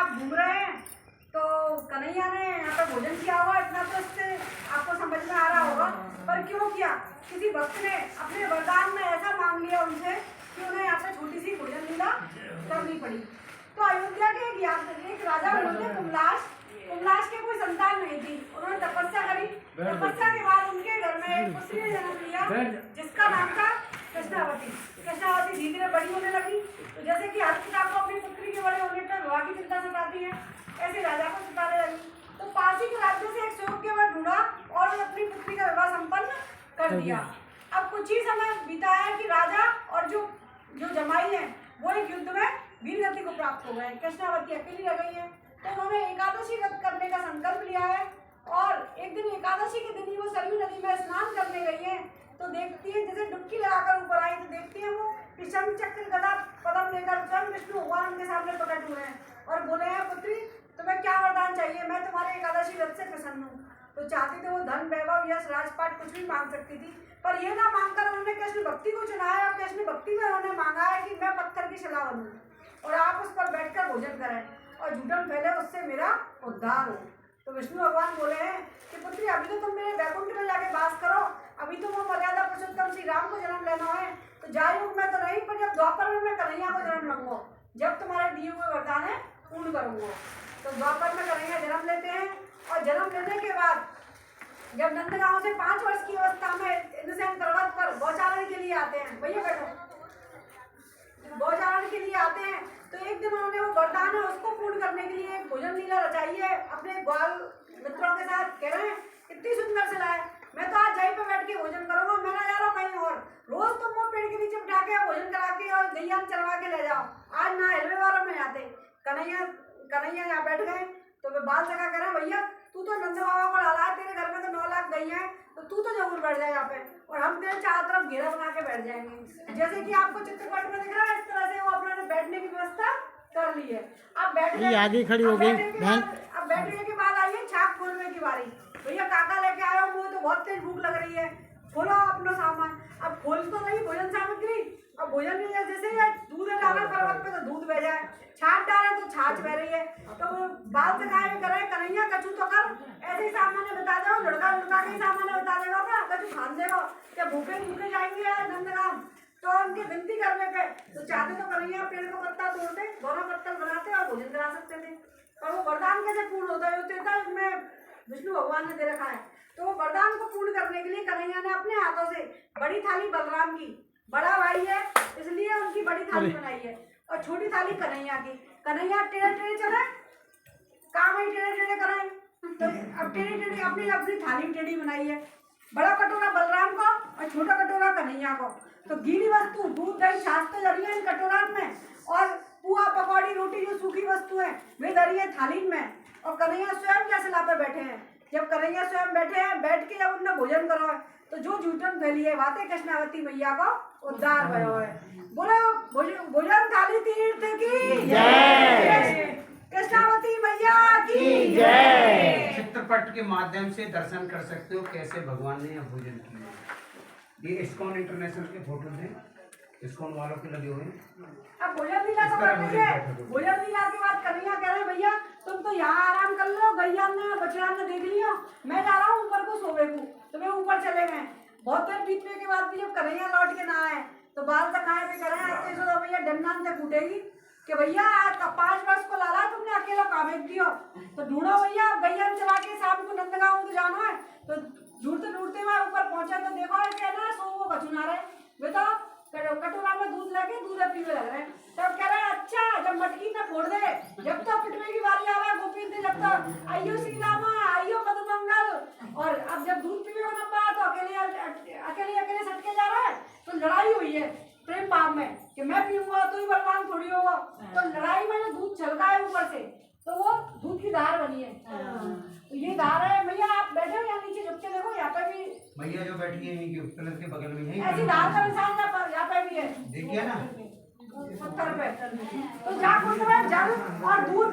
आप घूम रहे हैं तो कन्हैया ने यहाँ पे भोजन किया होगा, इतना तो इससे आपको समझ में आ रहा होगा। पर क्यों किया? किसी भक्त ने अपने वरदान में ऐसा मांग लिया उनसे कि उन्हें यहाँ पे छोटी सी भोजन लीला करनी पड़ी। तो अयोध्या के एक राजा हुए थे कुमलाश। कुमलाश के कोई संतान नहीं थी। उन्होंने तपस्या करी। तपस्या के बाद उनके घर में एक पुत्री ने जन्म लिया जिसका नाम था कृष्णावती। कृष्णावती धीरे धीरे बड़ी होने लगी। तो जैसे कि हर पिता को अपनी पुत्री के बड़े होने पर विवाह की चिंता सताती है, ऐसे राजा को सताने लगी। तो पास ही के राज्य से एक सुयोग्य ढूंढा और अपनी पुत्री का विवाह संपन्न कर दिया। अब कुछ ही समय बीता है कि राजा और जो जमाई है वो एक युद्ध में वीर गति को प्राप्त हो गए। कृष्णावती अकेली रह गई है। तो उन्होंने एकादशी व्रत करने का संकल्प लिया है और एक दिन एकादशी के दिन ही वो सरयू नदी में स्नान करने गई है। तो देखती है, जैसे डुबकी लगाकर ऊपर आई तो देखती है वो कि शंख चक्र गदा पद्म लेकर स्वयं विष्णु भगवान उनके सामने प्रकट हुए हैं और बोले हैं, पुत्री तुम्हें क्या वरदान चाहिए? मैं तुम्हारे एकादशी व्रत से प्रसन्न हूँ। तो चाहती थे वो धन, वैभव, यश, राजपाट कुछ भी मांग सकती थी, पर ये ना मांगकर उन्होंने कृष्ण भक्ति को चुना है और कृष्ण भक्ति में उन्होंने मांगा है कि मैं पत्थर की शिला बनूं और आप उस पर बैठकर भोजन करें और झूठन फैले उससे मेरा उद्धार हो। तो विष्णु भगवान बोले हैं कि पुत्री अभी तो तुम मेरे वैकुंठ में जाके वास करो, अभी तो वो मर्यादा पुरुषोत्तम श्री राम को जन्म लेना है। तो जायुग में तो नहीं, पर जब द्वापर में मैं कन्हैया को जन्म लूंगा, जब तुम्हारे दिए हुए वरदान है पूर्ण करूंगा। तो द्वापर में कन्हैया जन्म लेते हैं और जन्म लेने के बाद जब नंदगांव से 5 वर्ष की अवस्था में इंद्रसेन पर्वत पर गौचारण के लिए आते हैं, भैया बैठो, गौचारण के लिए आते हैं, तो एक दिन उन्होंने वो वरदान है उसको पूर्ण करने के लिए एक भोजन लीला रचाई है। अपने ग्वाल मित्रों के साथ कह रहे हैं, कितनी सुंदर सिला है, मैं तो आज जहीं पे बैठ के भोजन करूंगा, मैं ना जा रहा हूँ कहीं और। रोज तुम वो पेड़ के नीचे बिठा के भोजन करा के और गैया चरवा के ले जाओ, आज ना हलवे वालों में आते। कन्हैया यहाँ बैठ गए तो वे बाल सखा कह रहे हैं, भैया तू तो नंद बाबा को डाला है, तेरे घर में तो 9 लाख गैया है, तो तू तो जरूर बैठ जाए यहाँ पे और हम तेरे चारों तरफ घेरा बना के बैठ जाएंगे। जैसे कि आपको चित्रपट में दिख रहा है, इस तरह से वो अपने बैठने की व्यवस्था कर ली है। अब बैठ गए, आगे खड़ी हो गई बहन। अब बैठने के बाद आइए छाप खोलने की बारी। भैया काका लेके आए हो, मुझे तो बहुत तेज भूख लग रही है, खोलो अपना सामान। अब खोल तो नहीं भोजन सामग्री, अब भोजन में जैसे दूध डाला पर्वत पे तो दूध बह जाए, छाछ डाले तो छाछ बह रही है। तो वो बाल से खाए कर रहे कन्हैया कछु तो कर, ऐसे ही सामान्य बता दो, लड़का के ही सामान्य बता देगा क्या कछु खान देगा क्या? भूखे जाएंगे नंदगांव। तो उनके विनती करने पे तो चाहते तो कन्हैया पेड़ का पत्ता तोड़ते, दोनों पत्तल बनाते और भोजन करा सकते थे, पर वो वरदान कैसे पूर्ण होता है इसमें विष्णु भगवान ने दे रखा है। तो वो वरदान को पूर्ण करने के लिए कन्हैया ने अपने हाथों से बड़ी थाली बलराम की, बड़ा भाई है इसलिए उनकी बड़ी थाली बनाई है, और छोटी थाली कन्हैया की। कन्हैया टेढ़े टेढ़े चले, काम ही टेढ़े टेढ़े कराए, तो अब टेढ़े टेढ़े अपनी अपनी थाली टेढ़ी बनाई है। बड़ा कटोरा बलराम को और छोटा कटोरा कन्हैया को। तो गीली वस्तु दूध दही छाछ तो जरी है इन कटोरा में, और पुआ पकौड़ी रोटी जो सूखी वस्तु है वे धरी है थाली में। और कन्हैया स्वयं क्या शिला पे बैठे हैं। जब कन्हैया स्वयं बैठे हैं, बैठ के जब उन्हें भोजन करो है तो जो जूठन फैली है वाते कृष्णावती मैया को उद्धार भयो है। बोलो भोजन थाली तीर्थ की जय, कृष्णावती मैया की जय। चित्रपट के माध्यम से दर्शन कर सकते हो कैसे भगवान ने भोजन किया। ये इस्कॉन इंटरनेशनल के फोटो हैं, इस्कॉन वालों के लगे हुए हैं। अब भोजन लीला तो कर लीजिए। भोजन लीला के बाद कन्हैया कह रहे भैया तुम तो यहाँ आराम कर लो, गैया ने बछड़ा ने देख लियो, मैं जा रहा हूँ ऊपर को सोवे को। तो वे ऊपर चले गए। बहुत देर बीतने के बाद भी जब कन्हैया लौट के ना आए तो बाल तकाए पे कह रहे हैं, तो भैया डंडन से कूटेगी कि भैया 5 वर्ष को लाला तुमने अकेला कामेक दियो, तो ढूंढो भैया गैया चला के शाम को नंदगांव को जाना है। तो ढूंढते हुए ऊपर पहुंचे तो देखो कहना सो वो बचुना रहे, वे तो कटोरा में दूध लेके दूध पीने लग रहे। तब कह रहे अच्छा जब मटकी न फोड़ दे, जब तक पिटने की बारी आवे गोपी ने जब तक आइयो सीतामा आइयो मधुमंगल। और अब जब दूध पीने वाला बात तो अकेले सटके जा रहा है। तो लड़ाई हुई है प्रेम भाव में कि मैं पीऊंगा तो ही बलवान थोड़ी होगा। तो लड़ाई में जो दूध छलका है ऊपर से तो वो दूध की धार बनी है। तो ये धार है। भैया आप बैठे हो यहाँ नीचे झुक के देखो, यहाँ पे भी भैया जो बैठी है इनके पिलर के बगल में यही ऐसी धार का निशान यहाँ पे भी है, देखिए ना पत्थर पे। तो जा और दूध